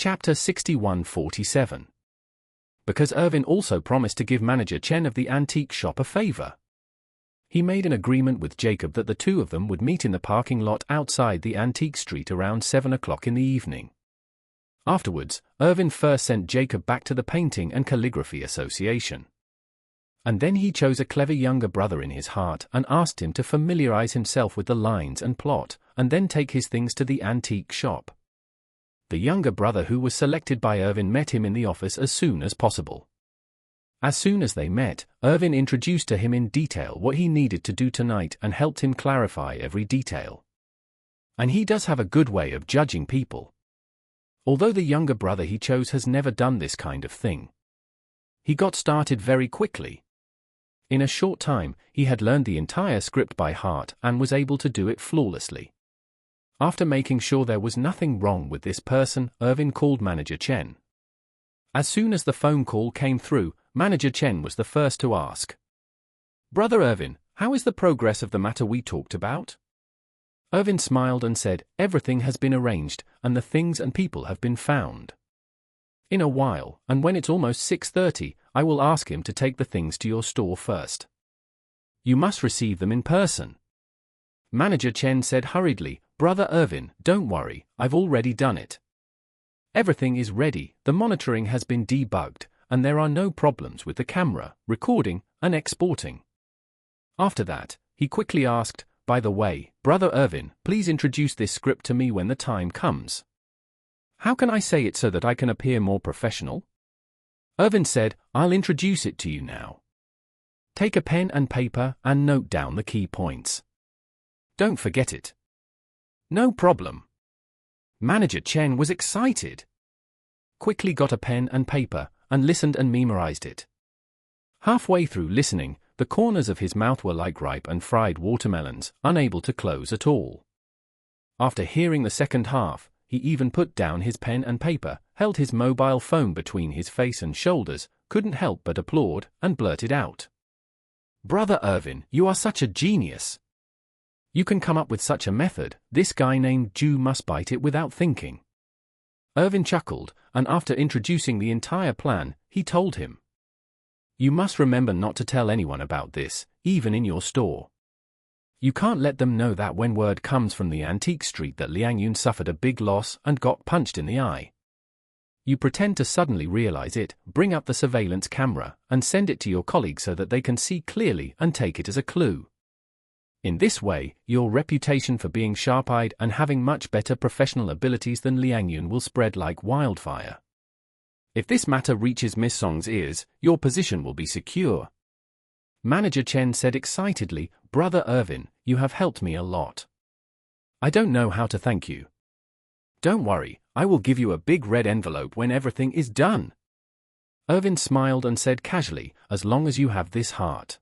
Chapter 6147. Because Irvin also promised to give manager Chen of the antique shop a favor. He made an agreement with Jacob that the two of them would meet in the parking lot outside the antique street around 7 o'clock in the evening. Afterwards, Irvin first sent Jacob back to the Painting and Calligraphy Association. And then he chose a clever younger brother in his heart and asked him to familiarize himself with the lines and plot, and then take his things to the antique shop. The younger brother who was selected by Irvin met him in the office as soon as possible. As soon as they met, Irvin introduced to him in detail what he needed to do tonight and helped him clarify every detail. And he does have a good way of judging people. Although the younger brother he chose has never done this kind of thing. He got started very quickly. In a short time, he had learned the entire script by heart and was able to do it flawlessly. After making sure there was nothing wrong with this person, Irvin called manager Chen. As soon as the phone call came through, manager Chen was the first to ask, "Brother Irvin, how is the progress of the matter we talked about?" Irvin smiled and said, "Everything has been arranged, and the things and people have been found. In a while, and when it's almost 6:30, I will ask him to take the things to your store first. You must receive them in person." Manager Chen said hurriedly, "Brother Irvin, don't worry, I've already done it. Everything is ready, the monitoring has been debugged, and there are no problems with the camera, recording, and exporting." After that, he quickly asked, "By the way, Brother Irvin, please introduce this script to me when the time comes. How can I say it so that I can appear more professional?" Irvin said, "I'll introduce it to you now. Take a pen and paper and note down the key points. Don't forget it." "No problem." Manager Chen was excited. Quickly got a pen and paper, and listened and memorized it. Halfway through listening, the corners of his mouth were like ripe and fried watermelons, unable to close at all. After hearing the second half, he even put down his pen and paper, held his mobile phone between his face and shoulders, couldn't help but applaud, and blurted out, "Brother Irvin, you are such a genius. You can come up with such a method, this guy named Jew must bite it without thinking." Irvin chuckled, and after introducing the entire plan, he told him, "You must remember not to tell anyone about this, even in your store. You can't let them know that when word comes from the antique street that Liang Yun suffered a big loss and got punched in the eye. You pretend to suddenly realize it, bring up the surveillance camera, and send it to your colleagues so that they can see clearly and take it as a clue. In this way, your reputation for being sharp-eyed and having much better professional abilities than Liang Yun will spread like wildfire. If this matter reaches Miss Song's ears, your position will be secure." Manager Chen said excitedly, "Brother Irvin, you have helped me a lot. I don't know how to thank you. Don't worry, I will give you a big red envelope when everything is done." Irvin smiled and said casually, "As long as you have this heart."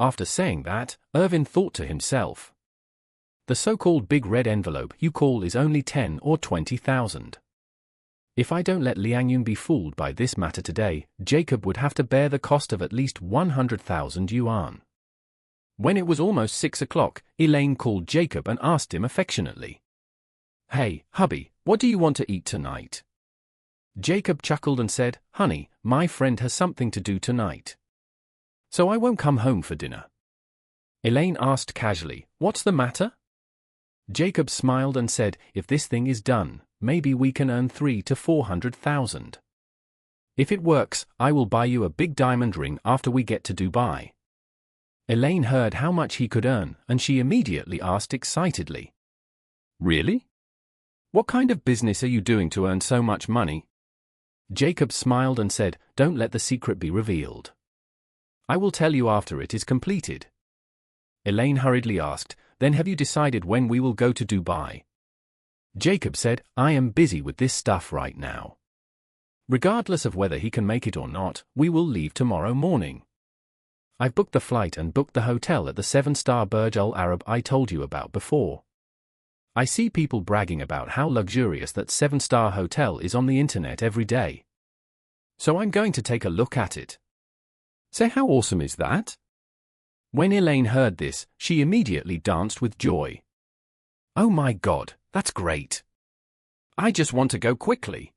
After saying that, Irvin thought to himself, "The so-called big red envelope you call is only 10 or 20,000. If I don't let Liang Yun be fooled by this matter today, Jacob would have to bear the cost of at least 100,000 yuan." When it was almost 6 o'clock, Elaine called Jacob and asked him affectionately, "Hey, hubby, what do you want to eat tonight?" Jacob chuckled and said, "Honey, my friend has something to do tonight. So I won't come home for dinner." Elaine asked casually, "What's the matter?" Jacob smiled and said, "If this thing is done, maybe we can earn 300,000 to 400,000. If it works, I will buy you a big diamond ring after we get to Dubai." Elaine heard how much he could earn, and she immediately asked excitedly, "Really? What kind of business are you doing to earn so much money?" Jacob smiled and said, "Don't let the secret be revealed. I will tell you after it is completed." Elaine hurriedly asked, "Then have you decided when we will go to Dubai?" Jacob said, "I am busy with this stuff right now. Regardless of whether he can make it or not, we will leave tomorrow morning. I've booked the flight and booked the hotel at the 7-star Burj Al Arab I told you about before. I see people bragging about how luxurious that 7-star hotel is on the internet every day. So I'm going to take a look at it." Say, how awesome is that? When Elaine heard this, she immediately danced with joy. "Oh my God, that's great. I just want to go quickly."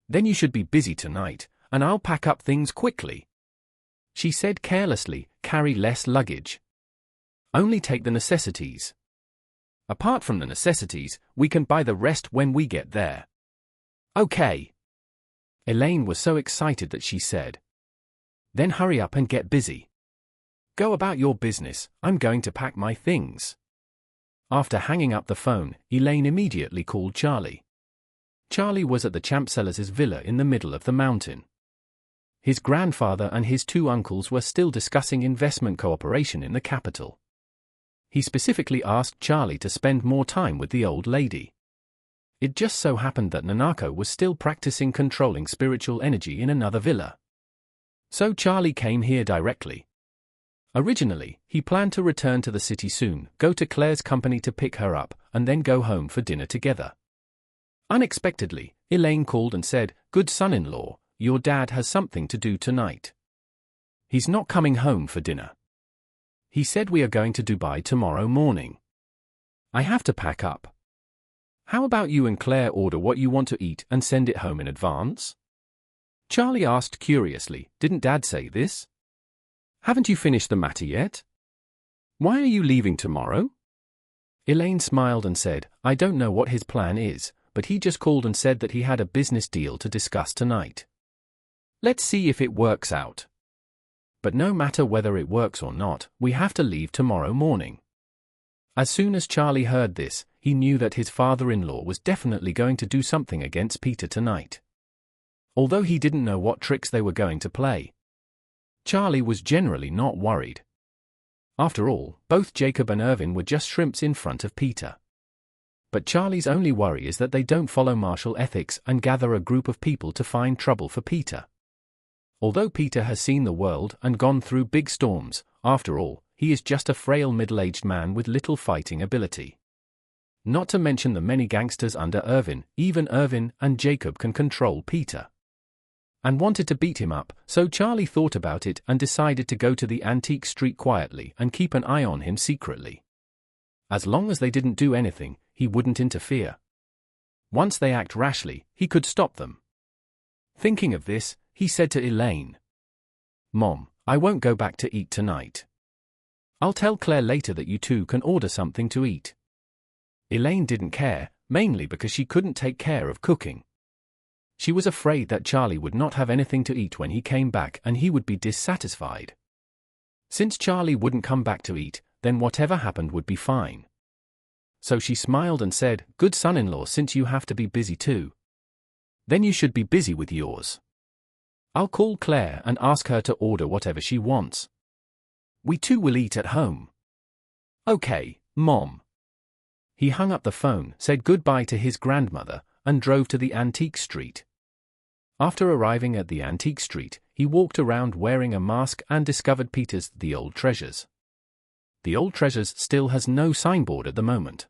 Then you should be busy tonight, and I'll pack up things quickly. She said carelessly, carry less luggage. Only take the necessities. Apart from the necessities, we can buy the rest when we get there. Okay. Elaine was so excited that she said, then hurry up and get busy. Go about your business, I'm going to pack my things. After hanging up the phone, Elaine immediately called Charlie. Charlie was at the Champsellers' villa in the middle of the mountain. His grandfather and his two uncles were still discussing investment cooperation in the capital. He specifically asked Charlie to spend more time with the old lady. It just so happened that Nanako was still practicing controlling spiritual energy in another villa. So Charlie came here directly. Originally, he planned to return to the city soon, go to Claire's company to pick her up, and then go home for dinner together. Unexpectedly, Elaine called and said, "Good son-in-law, your dad has something to do tonight. He's not coming home for dinner. He said we are going to Dubai tomorrow morning. I have to pack up. How about you and Claire order what you want to eat and send it home in advance?" Charlie asked curiously, "Didn't Dad say this? Haven't you finished the matter yet? Why are you leaving tomorrow?" Elaine smiled and said, "I don't know what his plan is, but he just called and said that he had a business deal to discuss tonight. Let's see if it works out. But no matter whether it works or not, we have to leave tomorrow morning." As soon as Charlie heard this, he knew that his father-in-law was definitely going to do something against Peter tonight. Although he didn't know what tricks they were going to play, Charlie was generally not worried. After all, both Jacob and Irvin were just shrimps in front of Peter. But Charlie's only worry is that they don't follow martial ethics and gather a group of people to find trouble for Peter. Although Peter has seen the world and gone through big storms, after all, he is just a frail middle-aged man with little fighting ability. Not to mention the many gangsters under Irvin, even Irvin and Jacob can control Peter. And wanted to beat him up, so Charlie thought about it and decided to go to the antique street quietly and keep an eye on him secretly. As long as they didn't do anything, he wouldn't interfere. Once they act rashly, he could stop them. Thinking of this, he said to Elaine, "Mom, I won't go back to eat tonight. I'll tell Claire later that you two can order something to eat." Elaine didn't care, mainly because she couldn't take care of cooking. She was afraid that Charlie would not have anything to eat when he came back and he would be dissatisfied. Since Charlie wouldn't come back to eat, then whatever happened would be fine. So she smiled and said, "Good son-in-law, since you have to be busy too, then you should be busy with yours. I'll call Claire and ask her to order whatever she wants. We two will eat at home." "Okay, Mom." He hung up the phone, said goodbye to his grandmother, and drove to the antique street. After arriving at the antique street, he walked around wearing a mask and discovered Peter's The Old Treasures. The Old Treasures still has no signboard at the moment.